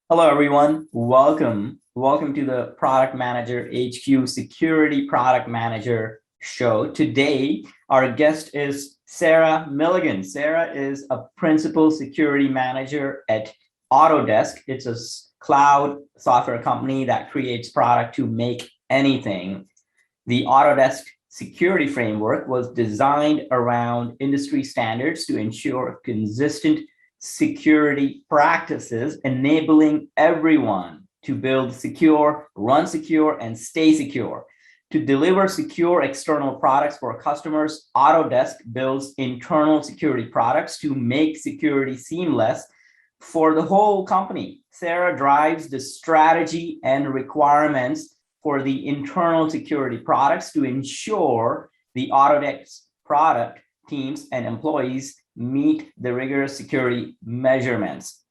Hello, everyone. Welcome to the Product Manager HQ Security Product Manager show. Today, our guest is Sarah Milligan. Sarah is a Principal Security Manager at Autodesk. It's a cloud software company that creates product to make anything. The Autodesk Security Framework was designed around industry standards to ensure consistent security practices, enabling everyone to build secure, run secure, and stay secure. To deliver secure external products for customers, Autodesk builds internal security products to make security seamless for the whole company. Sarah drives the strategy and requirements for the internal security products to ensure the Autodesk product teams and employees meet the rigorous security measurements.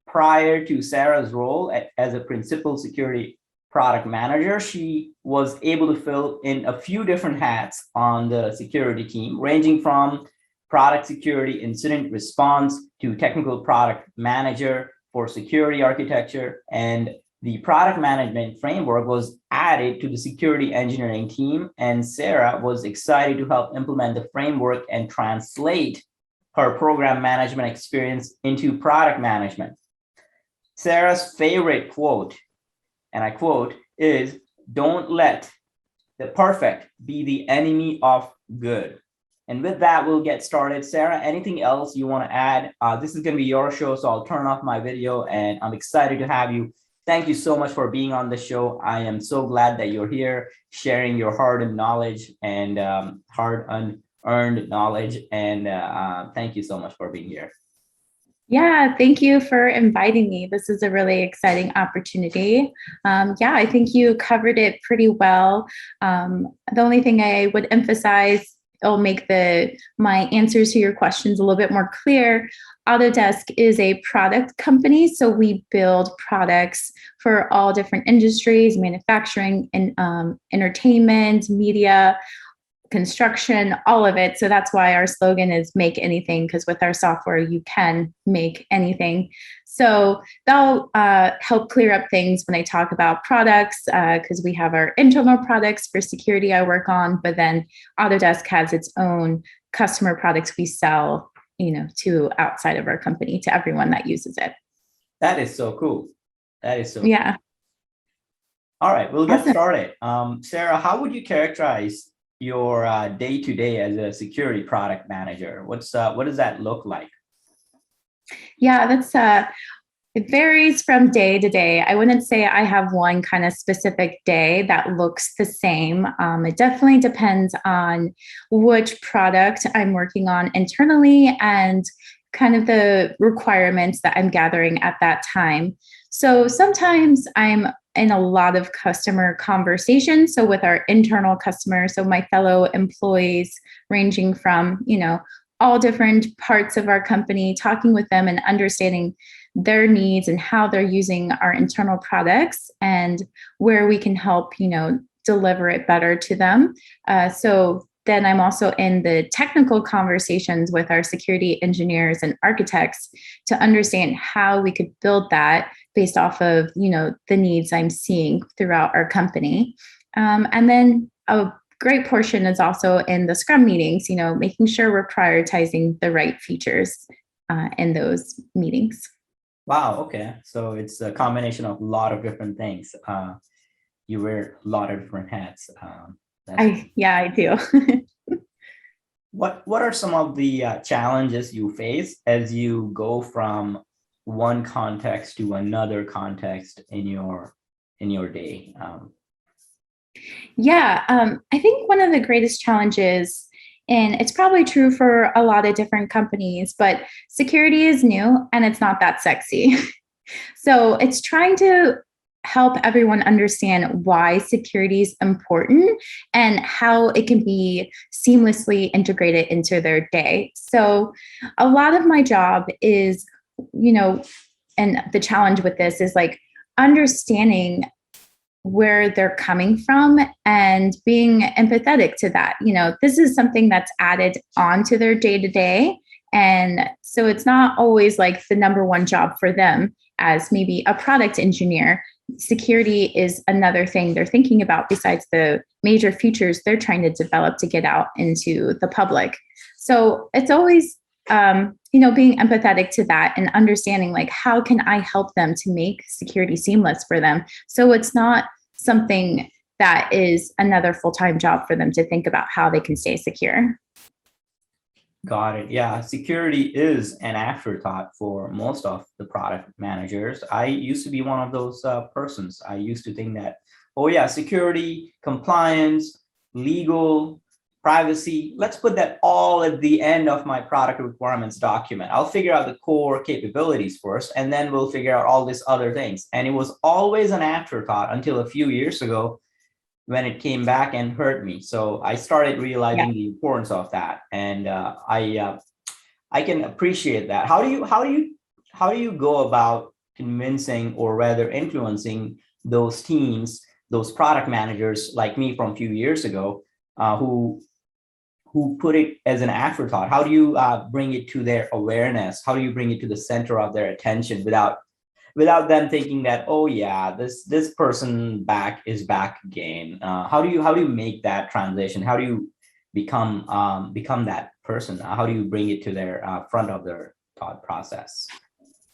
Prior to Sarah's role as a principal security product manager, she was able to fill in a few different hats on the security team, ranging from product security incident response to technical product manager for security architecture. And the product management framework was added to the security engineering team, and Sarah was excited to help implement the framework and translate her program management experience into product management. Sarah's favorite quote, and I quote, is "Don't let the perfect be the enemy of good." And with that, we'll get started. Sarah, anything else you want to add? This is going to be your show, so I'll turn off my video, and I'm excited to have you. Thank you so much for being on the show. I am so glad that you're here sharing your hard-earned knowledge and hard-earned knowledge. And thank you so much for being here. Yeah, thank you for inviting me. This is a really exciting opportunity. I think you covered it pretty well. The only thing I would emphasize, it'll make my answers to your questions a little bit more clear. Autodesk is a product company, so we build products for all different industries: manufacturing and entertainment, media, construction, all of it. So that's why our slogan is "Make Anything," because with our software, you can make anything. So that'll help clear up things when I talk about products, because we have our internal products for security I work on, but then Autodesk has its own customer products we sell, to outside of our company, to everyone that uses it. That is so cool. That is so yeah. Cool. All right, we'll get started. Sarah, how would you characterize your day-to-day as a security product manager? What does that look like? Yeah, it varies from day to day. I wouldn't say I have one kind of specific day that looks the same. It definitely depends on which product I'm working on internally and kind of the requirements that I'm gathering at that time. So sometimes I'm in a lot of customer conversations. So with our internal customers, so my fellow employees, ranging from, all different parts of our company, talking with them and understanding their needs and how they're using our internal products and where we can help, deliver it better to them. So then I'm also in the technical conversations with our security engineers and architects to understand how we could build that based off of, the needs I'm seeing throughout our company. And then a great portion is also in the Scrum meetings, making sure we're prioritizing the right features in those meetings. Wow. Okay. So it's a combination of a lot of different things. You wear a lot of different hats. I do. What are some of the challenges you face as you go from one context to another context in your day? I think one of the greatest challenges, and it's probably true for a lot of different companies, but security is new and it's not that sexy. So it's trying to help everyone understand why security is important and how it can be seamlessly integrated into their day. So a lot of my job is, and the challenge with this is like understanding where they're coming from and being empathetic to that. This is something that's added onto their day-to-day. And so it's not always like the number one job for them. as maybe a product engineer, security is another thing they're thinking about besides the major features they're trying to develop to get out into the public. So it's always, being empathetic to that and understanding like, how can I help them to make security seamless for them? So it's not something that is another full-time job for them to think about how they can stay secure. Got it. Yeah, security is an afterthought for most of the product managers. I used to be one of those persons. I used to think that, oh yeah, security, compliance, legal, privacy, let's put that all at the end of my product requirements document. I'll figure out the core capabilities first, and then we'll figure out all these other things. And it was always an afterthought until a few years ago when it came back and hurt me. So I started realizing the importance of that, and I can appreciate that. How do you go about convincing, or rather influencing, those teams, those product managers like me from a few years ago, who put it as an afterthought? How do you bring it to their awareness? How do you bring it to the center of their attention without them thinking that, oh yeah, this person is back again? How do you make that transition? How do you become that person? How do you bring it to their front of their thought process?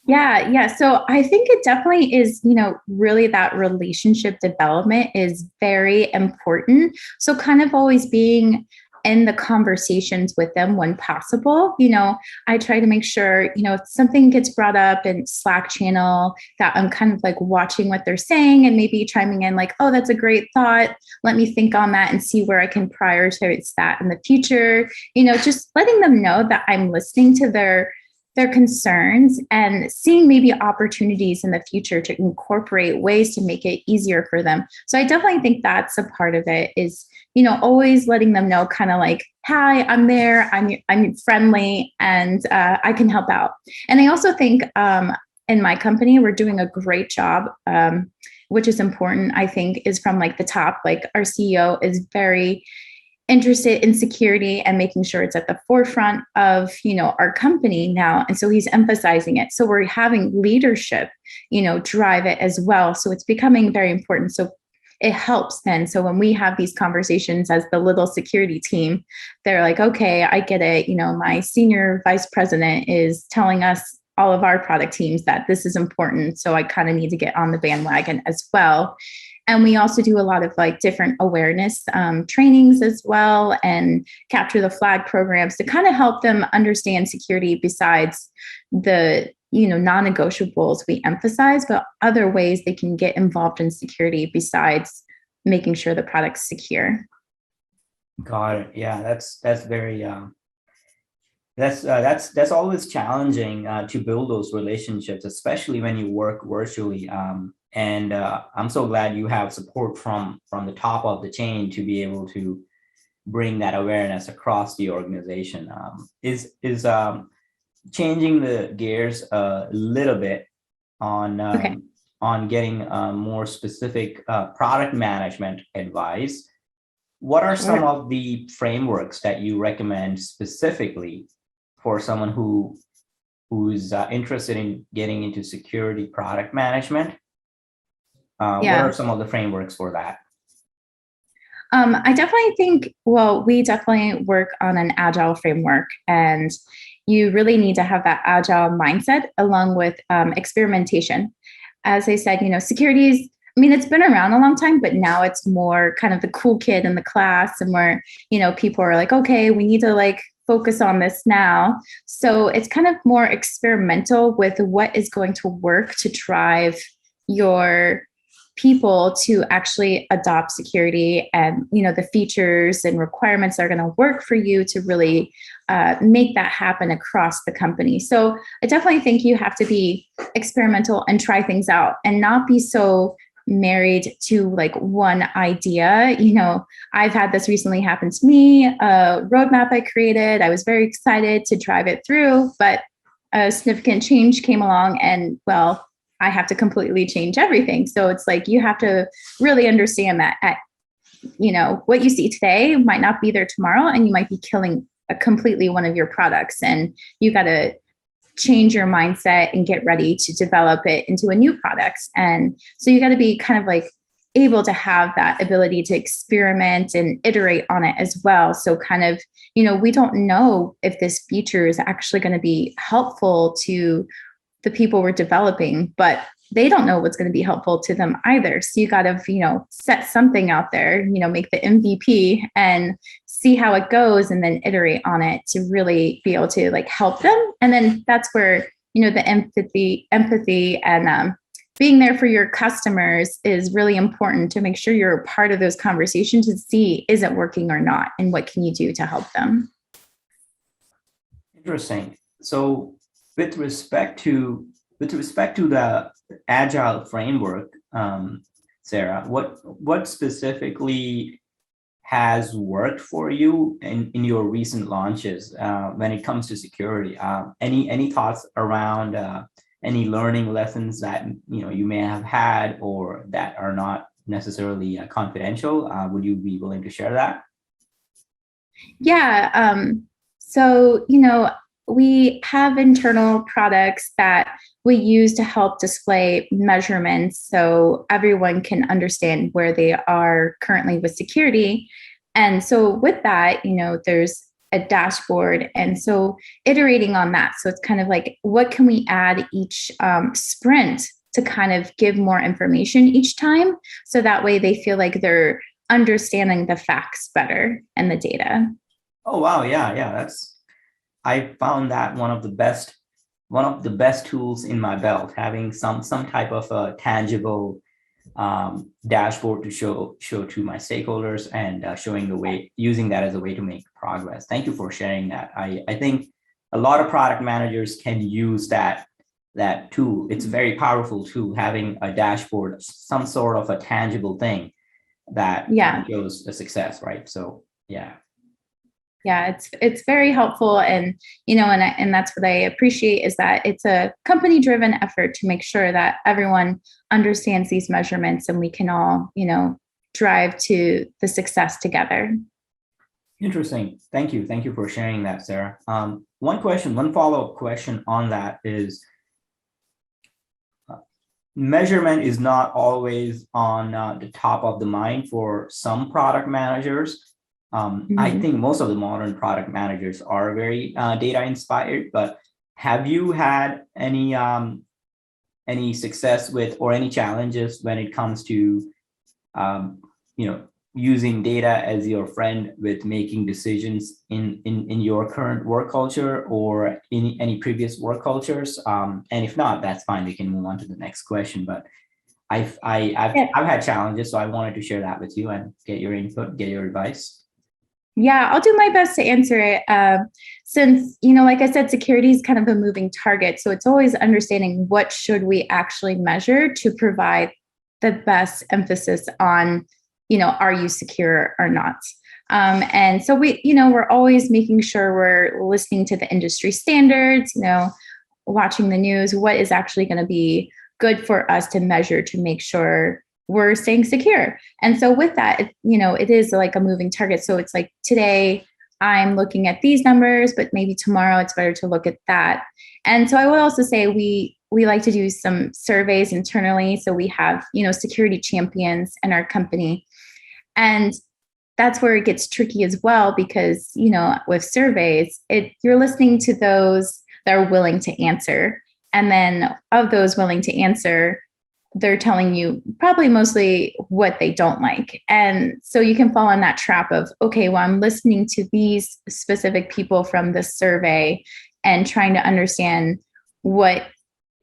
Yeah. So I think it definitely is, really that relationship development is very important. So kind of always being in the conversations with them when possible. I try to make sure, if something gets brought up in Slack channel, that I'm kind of like watching what they're saying and maybe chiming in like, oh, that's a great thought. Let me think on that and see where I can prioritize that in the future. Just letting them know that I'm listening to their concerns and seeing maybe opportunities in the future to incorporate ways to make it easier for them. So I definitely think that's a part of it is, always letting them know kind of like, hi, I'm there, I'm friendly, and I can help out. And I also think in my company, we're doing a great job, which is important, I think, is from like the top. Like our CEO is very interested in security and making sure it's at the forefront of, our company now. And so he's emphasizing it. So we're having leadership, drive it as well. So it's becoming very important. So it helps then. So when we have these conversations as the little security team, they're like, okay, I get it. My senior vice president is telling us, all of our product teams, that this is important. So I kind of need to get on the bandwagon as well. And we also do a lot of like different awareness trainings as well, and capture the flag programs to kind of help them understand security besides the non-negotiables we emphasize, but other ways they can get involved in security besides making sure the product's secure. Got it. Yeah, that's very that's always challenging to build those relationships, especially when you work virtually. And I'm so glad you have support from the top of the chain to be able to bring that awareness across the organization. Is changing the gears a little bit on getting more specific product management advice. What are some of the frameworks that you recommend specifically for someone who's interested in getting into security product management? What are some of the frameworks for that? I definitely think, we definitely work on an agile framework, and you really need to have that agile mindset along with experimentation. As I said, security is, it's been around a long time, but now it's more kind of the cool kid in the class, and where, people are like, okay, we need to like focus on this now. So it's kind of more experimental with what is going to work to drive your people to actually adopt security, and the features and requirements that are going to work for you to really make that happen across the company. So I definitely think you have to be experimental and try things out and not be so married to like one idea. I've had this recently happen to me, a roadmap I created. I was very excited to drive it through, but a significant change came along, and I have to completely change everything. So it's like, you have to really understand that what you see today might not be there tomorrow, and you might be killing completely one of your products, and you got to change your mindset and get ready to develop it into a new product. And so you got to be kind of like able to have that ability to experiment and iterate on it as well. So kind of, we don't know if this feature is actually going to be helpful to the people we're developing, but they don't know what's going to be helpful to them either. So you got to, set something out there, make the MVP and see how it goes and then iterate on it to really be able to like help them. And then that's where, the empathy and being there for your customers is really important to make sure you're a part of those conversations to see, is it working or not? And what can you do to help them? Interesting. So with respect to the agile framework, Sarah, what specifically has worked for you in your recent launches when it comes to security? Any thoughts around any learning lessons that you may have had or that are not necessarily confidential? Would you be willing to share that? Yeah. So, we have internal products that we use to help display measurements so everyone can understand where they are currently with security. And so with that, there's a dashboard. And so iterating on that. So it's kind of like, what can we add each sprint to kind of give more information each time? So that way they feel like they're understanding the facts better and the data. Oh, wow. Yeah. I found that one of the best tools in my belt, having some type of a tangible dashboard to show to my stakeholders and using that as a way to make progress. Thank you for sharing that. I think a lot of product managers can use that tool. It's a very powerful tool, having a dashboard, some sort of a tangible thing that shows the success, right? So yeah, it's very helpful. And, and that's what I appreciate is that it's a company driven effort to make sure that everyone understands these measurements and we can all, drive to the success together. Interesting. Thank you. Thank you for sharing that, Sarah. One follow-up question on that is, measurement is not always on the top of the mind for some product managers. I think most of the modern product managers are very data inspired, but have you had any success with or any challenges when it comes to using data as your friend with making decisions in your current work culture or in any previous work cultures? And if not, that's fine. We can move on to the next question. But I've had challenges, so I wanted to share that with you and get your input, get your advice. Yeah, I'll do my best to answer it. Since, like I said, security is kind of a moving target. So it's always understanding what should we actually measure to provide the best emphasis on, are you secure or not? And so we're always making sure we're listening to the industry standards, watching the news, what is actually going to be good for us to measure to make sure we're staying secure. And so with that, it is like a moving target. So it's like today I'm looking at these numbers, but maybe tomorrow it's better to look at that. And so I will also say we like to do some surveys internally. So we have, security champions in our company. And that's where it gets tricky as well, because, with surveys, you're listening to those that are willing to answer. And then of those willing to answer, they're telling you probably mostly what they don't like. And so you can fall in that trap of, okay, well, I'm listening to these specific people from this survey and trying to understand what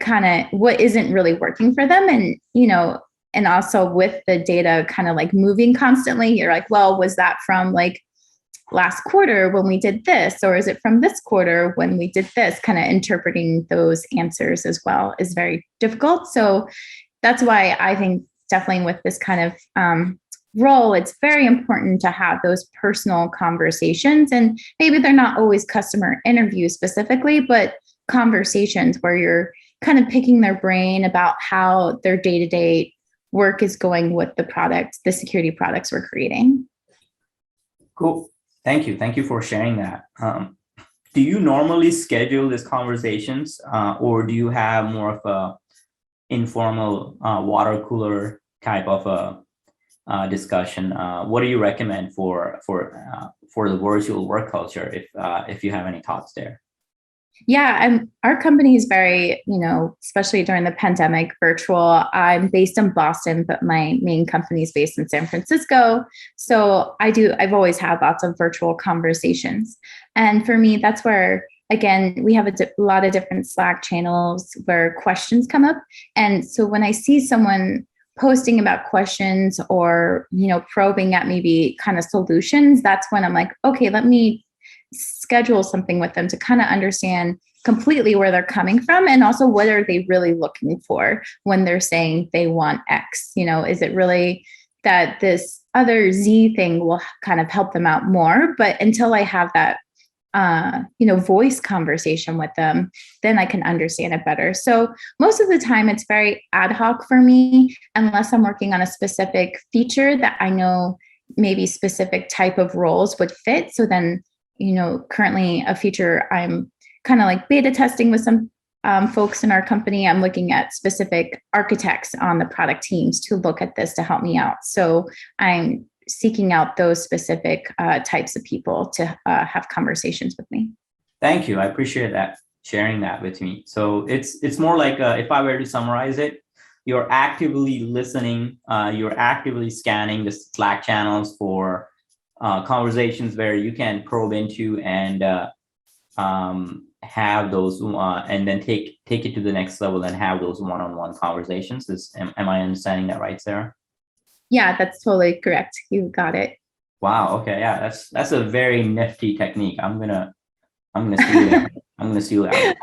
isn't really working for them. And, and also with the data kind of like moving constantly, you're like, well, was that from like last quarter when we did this, or is it from this quarter when we did this? Kind of interpreting those answers as well is very difficult. So that's why I think definitely with this kind of role, it's very important to have those personal conversations. And maybe they're not always customer interviews specifically, but conversations where you're kind of picking their brain about how their day-to-day work is going with the security products we're creating. Cool. Thank you. Thank you for sharing that. do you normally schedule these conversations, or do you have more of a informal water cooler type of a discussion? What do you recommend for the virtual work culture, if you have any thoughts there? Yeah, our company is very, especially during the pandemic, virtual. I'm based in Boston, but my main company is based in San Francisco. So I've always had lots of virtual conversations. And for me, that's where, again, we have a lot of different Slack channels where questions come up. And so when I see someone posting about questions or, probing at maybe kind of solutions, that's when I'm like, okay, let me schedule something with them to kind of understand completely where they're coming from, and also what are they really looking for when they're saying they want X. Is it really that this other Z thing will kind of help them out more? But until I have that voice conversation with them, then I can understand it better. So most of the time it's very ad hoc for me, unless I'm working on a specific feature that I know maybe specific type of roles would fit. So then, currently a feature I'm kind of like beta testing with some folks in our company. I'm looking at specific architects on the product teams to look at this to help me out. So I'm seeking out those specific types of people to have conversations with me. Thank you. I appreciate that, sharing that with me. So it's more like, if I were to summarize it, you're actively listening, you're actively scanning the Slack channels for conversations where you can probe into and have those, and then take it to the next level and have those one-on-one conversations. Am I understanding that right, Sarah? Yeah, that's totally correct. You got it. Wow. Okay. Yeah, that's a very nifty technique. I'm gonna steal it. I'm gonna steal it.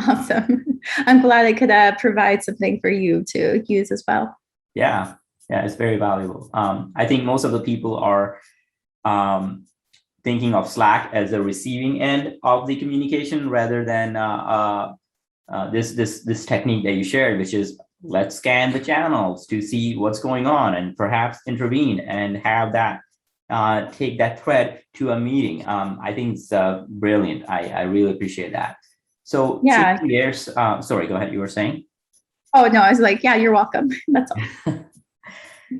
Awesome. I'm glad I could provide something for you to use as well. Yeah, it's very valuable. I think most of the people are thinking of Slack as a receiving end of the communication rather than this technique that you shared, which is let's scan the channels to see what's going on and perhaps intervene and have that take that thread to a meeting. I think it's brilliant. I really appreciate that. So yeah, sorry, go ahead. You were saying? Oh no, I was like, yeah, you're welcome. That's all.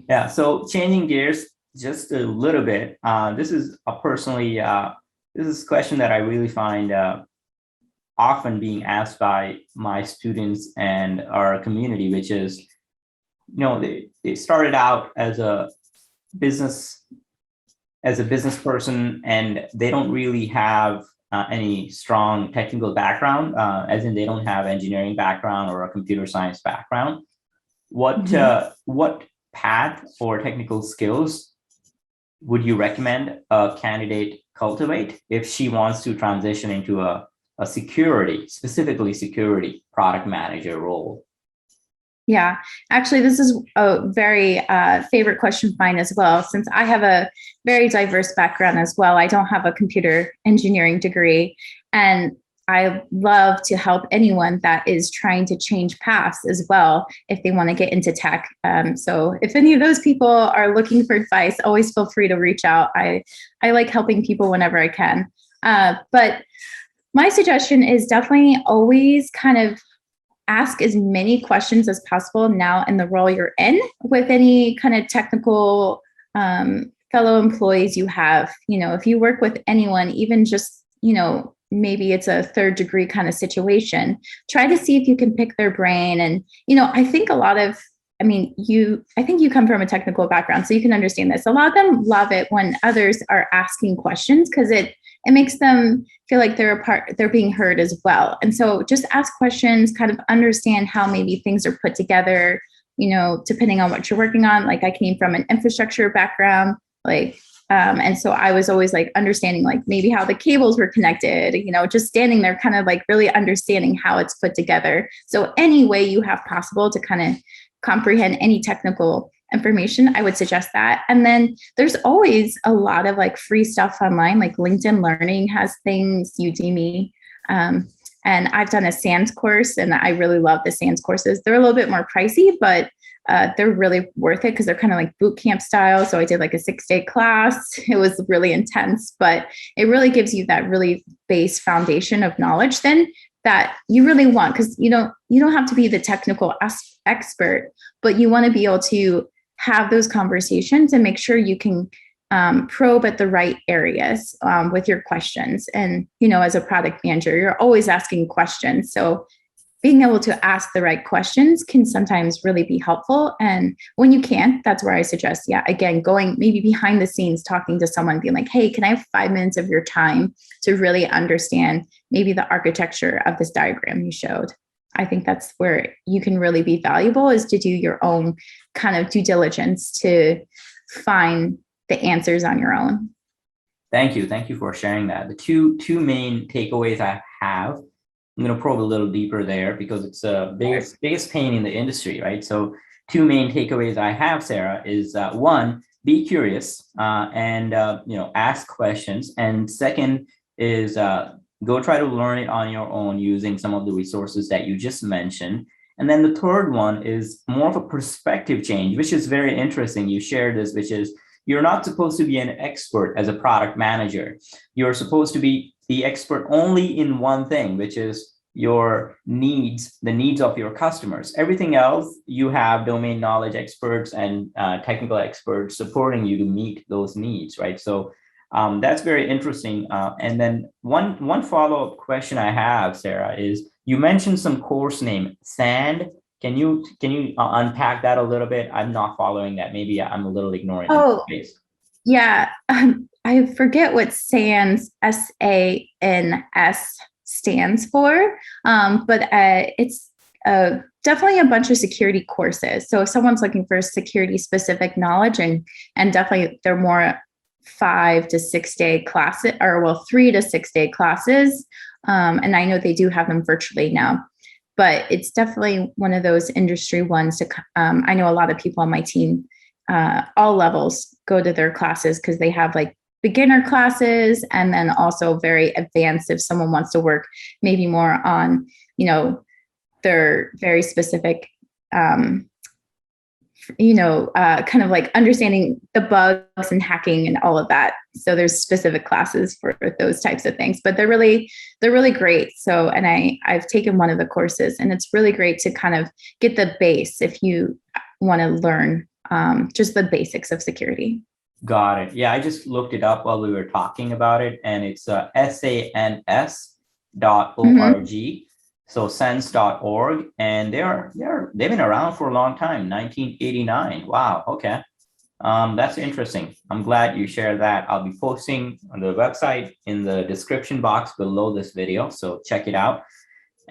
Yeah. So changing gears just a little bit. This is this is a question that I really find often being asked by my students and our community, which is, they started out as a business person, and they don't really have any strong technical background, as in they don't have engineering background or a computer science background. What path or technical skills would you recommend a candidate cultivate if she wants to transition into a specifically security product manager role? Yeah, actually, this is a very favorite question of mine as well, since I have a very diverse background as well. I don't have a computer engineering degree, and I love to help anyone that is trying to change paths as well if they want to get into tech. So if any of those people are looking for advice, always feel free to reach out. I like helping people whenever I can. But my suggestion is definitely always kind of ask as many questions as possible now in the role you're in with any kind of technical fellow employees you have. If you work with anyone, even just, maybe it's a third degree kind of situation, try to see if you can pick their brain. And, I think I think you come from a technical background, so you can understand this. A lot of them love it when others are asking questions because it makes them feel like they're being heard as well. And so just ask questions, kind of understand how maybe things are put together, depending on what you're working on. Like I came from an infrastructure background, and so I was always like understanding like maybe how the cables were connected, just standing there kind of like really understanding how it's put together. So any way you have possible to kind of comprehend any technical information, I would suggest that. And then there's always a lot of like free stuff online, like LinkedIn Learning has things, Udemy. And I've done a SANS course, and I really love the SANS courses. They're a little bit more pricey, but they're really worth it because they're kind of like boot camp style. So I did like a 6-day class. It was really intense, but it really gives you that really base foundation of knowledge then that you really want, because you don't have to be the technical expert, but you want to be able to have those conversations and make sure you can probe at the right areas with your questions. And, as a product manager, you're always asking questions. So being able to ask the right questions can sometimes really be helpful. And when you can't, that's where I suggest, again, going maybe behind the scenes, talking to someone, being like, hey, can I have 5 minutes of your time to really understand maybe the architecture of this diagram you showed? I think that's where you can really be valuable, is to do your own kind of due diligence to find the answers on your own. Thank you. Thank you for sharing that. The two main takeaways I have, I'm going to probe a little deeper there because it's a biggest pain in the industry, right? So 2 main takeaways I have, Sarah, is one, be curious and ask questions. And second is go try to learn it on your own using some of the resources that you just mentioned. And then the third one is more of a perspective change, which is very interesting. You shared this, which is you're not supposed to be an expert as a product manager. You're supposed to be the expert only in one thing, which is your needs, the needs of your customers. Everything else, you have domain knowledge experts and technical experts supporting you to meet those needs, right? So that's very interesting. And then one follow-up question I have, Sarah, is you mentioned some course name, SAND. Can you unpack that a little bit? I'm not following that. Maybe I'm a little ignorant. Oh, yeah. I forget what SANS, SANS stands for, but it's definitely a bunch of security courses. So if someone's looking for security specific knowledge, and definitely they're more 5 to 6 day classes, or 3 to 6 day classes. And I know they do have them virtually now, but it's definitely one of those industry ones to, I know a lot of people on my team, all levels, go to their classes because they have like beginner classes and then also very advanced if someone wants to work maybe more on, their very specific, kind of like understanding the bugs and hacking and all of that. So there's specific classes for those types of things, but they're really great. So, and I've taken one of the courses, and it's really great to kind of get the base if you want to learn just the basics of security. Got it. Yeah, I just looked it up while we were talking about it, and it's SANS.org. So sense.org, and they've been around for a long time, 1989. Wow. Okay. That's interesting. I'm glad you shared that. I'll be posting on the website in the description box below this video, so check it out.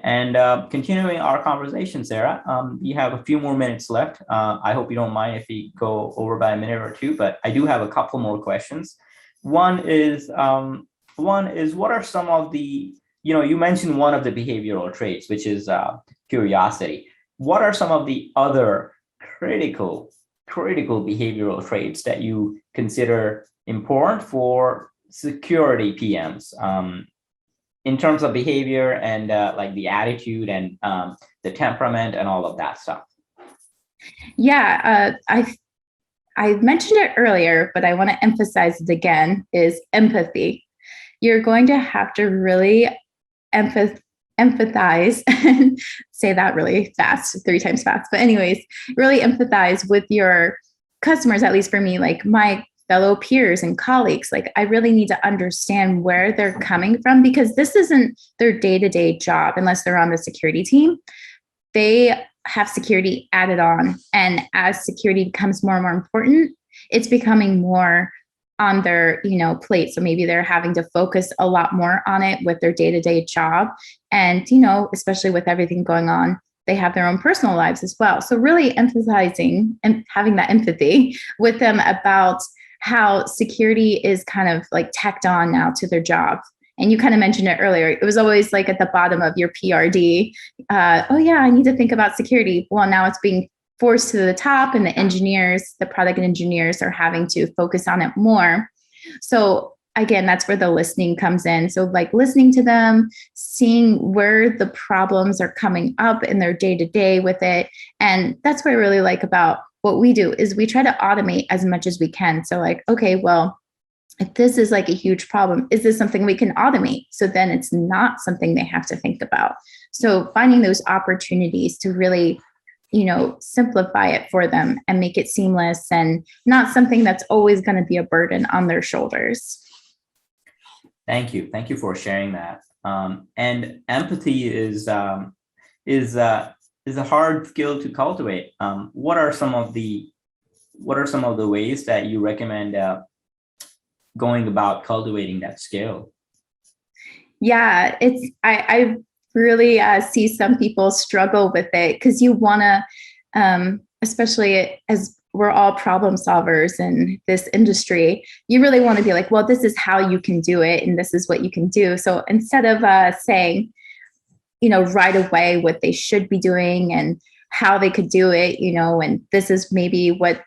And continuing our conversation, Sarah, we have a few more minutes left. I hope you don't mind if we go over by a minute or two, but I do have a couple more questions. One is what are some of the, you mentioned one of the behavioral traits, which is curiosity. What are some of the other critical behavioral traits that you consider important for security PMs? In terms of behavior and like the attitude and the temperament and all of that stuff. Yeah, I mentioned it earlier, but I want to emphasize it again, is empathy. You're going to have to really empathize and say that really fast, 3 times fast. But anyways, really empathize with your customers, at least for me, like my fellow peers and colleagues. Like I really need to understand where they're coming from, because this isn't their day-to-day job unless they're on the security team. They have security added on. And as security becomes more and more important, it's becoming more on their, plate. So maybe they're having to focus a lot more on it with their day-to-day job. And, especially with everything going on, they have their own personal lives as well. So really emphasizing and having that empathy with them about how security is kind of like tacked on now to their job. And you kind of mentioned it earlier. It was always like at the bottom of your PRD. Oh yeah, I need to think about security. Well, now it's being forced to the top, and the product engineers are having to focus on it more. So again, that's where the listening comes in. So like listening to them, seeing where the problems are coming up in their day to day with it. And that's what I really like about what we do is we try to automate as much as we can. So like, okay, well, if this is like a huge problem, is this something we can automate? So then it's not something they have to think about. So finding those opportunities to really, simplify it for them and make it seamless and not something that's always going to be a burden on their shoulders. Thank you. Thank you for sharing that. And empathy is a hard skill to cultivate. What are some of the ways that you recommend going about cultivating that skill? Yeah, I really see some people struggle with it because you want to, especially as we're all problem solvers in this industry, you really want to be like, well, this is how you can do it and this is what you can do. So instead of saying, right away what they should be doing and how they could do it, and this is maybe what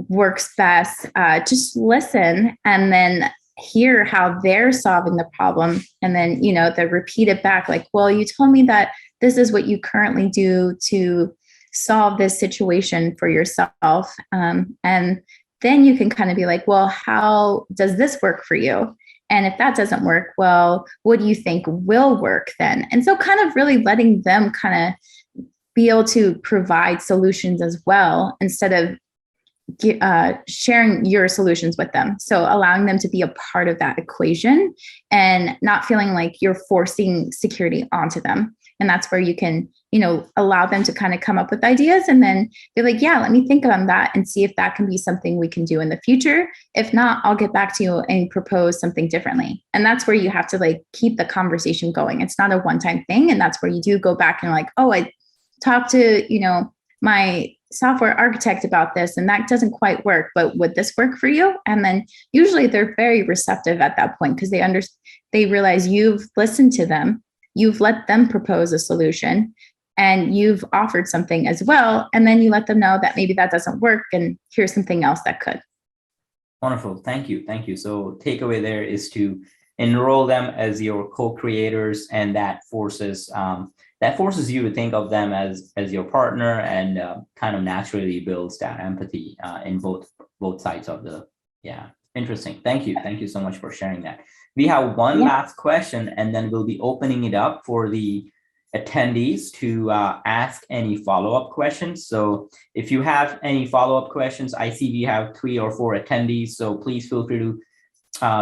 works best, just listen and then hear how they're solving the problem. And then, they repeat it back like, well, you told me that this is what you currently do to solve this situation for yourself. And then you can kind of be like, well, how does this work for you? And if that doesn't work, well, what do you think will work then? And so kind of really letting them kind of be able to provide solutions as well, instead of sharing your solutions with them. So allowing them to be a part of that equation and not feeling like you're forcing security onto them. And that's where you can, allow them to kind of come up with ideas and then be like, yeah, let me think on that and see if that can be something we can do in the future. If not, I'll get back to you and propose something differently. And that's where you have to like keep the conversation going. It's not a one-time thing. And that's where you do go back and like, oh, I talked to, my software architect about this and that doesn't quite work, but would this work for you? And then usually they're very receptive at that point because they realize you've listened to them, you've let them propose a solution and you've offered something as well. And then you let them know that maybe that doesn't work and here's something else that could. Wonderful. Thank you. Thank you. So takeaway there is to enroll them as your co-creators, and that forces you to think of them as your partner, and kind of naturally builds that empathy in both sides of the. Yeah, interesting. Thank you so much for sharing that. We have one last question, and then we'll be opening it up for the attendees to ask any follow-up questions. So if you have any follow-up questions, I see we have 3 or 4 attendees, so please feel free to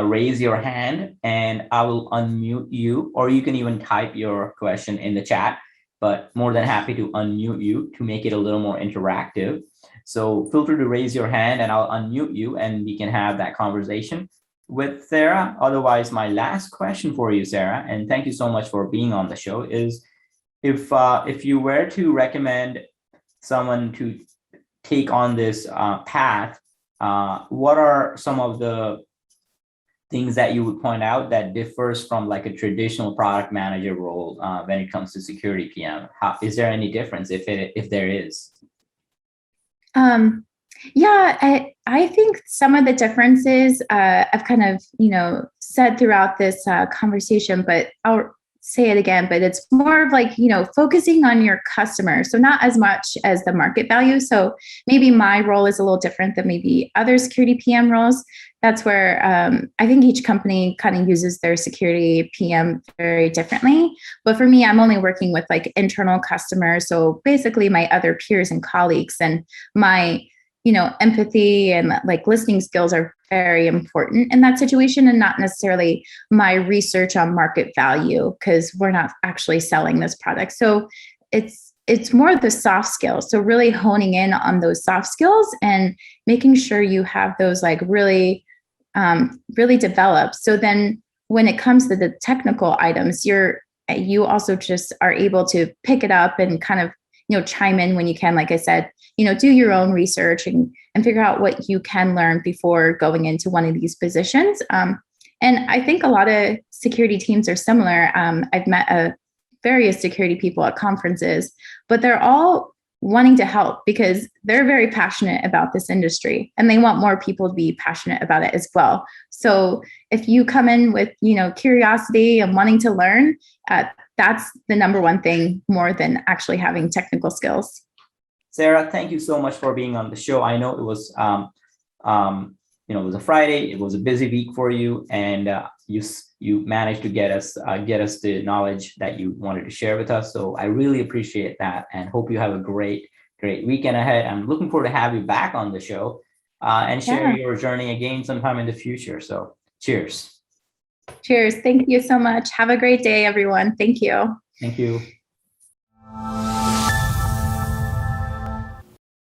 raise your hand and I will unmute you, or you can even type your question in the chat, but more than happy to unmute you to make it a little more interactive. So feel free to raise your hand and I'll unmute you and we can have that conversation with Sarah. Otherwise, my last question for you, Sarah, and thank you so much for being on the show, is if you were to recommend someone to take on this path, what are some of the things that you would point out that differs from like a traditional product manager role when it comes to security PM? Is there any difference if there is? Yeah, I think some of the differences I've kind of, said throughout this conversation, but I'll say it again, but it's more of like, focusing on your customer. So not as much as the market value. So maybe my role is a little different than maybe other security PM roles. That's where I think each company kind of uses their security PM very differently. But for me, I'm only working with like internal customers. So basically my other peers and colleagues, and my empathy and like listening skills are very important in that situation, and not necessarily my research on market value, because we're not actually selling this product. So it's more the soft skills. So really honing in on those soft skills and making sure you have those like really developed. So then when it comes to the technical items, you also just are able to pick it up and kind of chime in when you can, like I said, do your own research and figure out what you can learn before going into one of these positions. And I think a lot of security teams are similar. I've met various security people at conferences, but they're all wanting to help because they're very passionate about this industry and they want more people to be passionate about it as well. So if you come in with, curiosity and wanting to learn, that's the number one thing more than actually having technical skills. Sarah, thank you so much for being on the show. I know it was, it was a Friday. It was a busy week for you, and you managed to get us the knowledge that you wanted to share with us. So I really appreciate that, and hope you have a great weekend ahead. I'm looking forward to have you back on the show and share your journey again sometime in the future. So cheers. Cheers. Thank you so much. Have a great day, everyone. Thank you. Thank you.